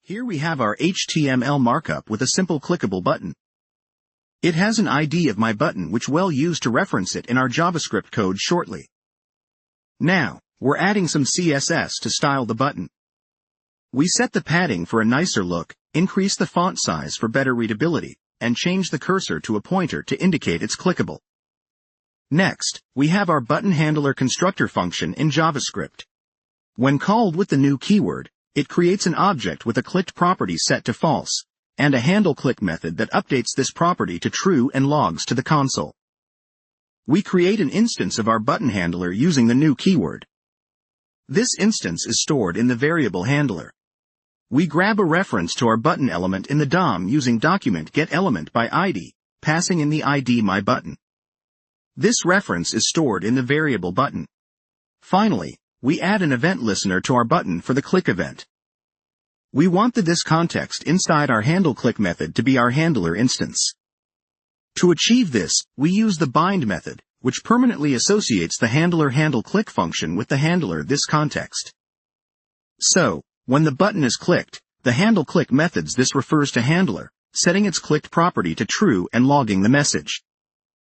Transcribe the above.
Here we have our HTML markup with a simple clickable button. It has an ID of my button which we'll use to reference it in our JavaScript code shortly. Now, we're adding some CSS to style the button. We set the padding for a nicer look, increase the font size for better readability, and change the cursor to a pointer to indicate it's clickable. Next, we have our button handler constructor function in JavaScript. When called with the new keyword, it creates an object with a clicked property set to false, and a handle click method that updates this property to true and logs to the console. We create an instance of our button handler using the new keyword. This instance is stored in the variable handler. We grab a reference to our button element in the DOM using document getElement by ID, passing in the ID myButton. This reference is stored in the variable button. Finally, we add an event listener to our button for the click event. We want the this context inside our handle click method to be our handler instance. To achieve this, we use the bind method, which permanently associates the handler handle click function with the handler this context. So, when the button is clicked, the handle click methods this refers to handler, setting its clicked property to true and logging the message.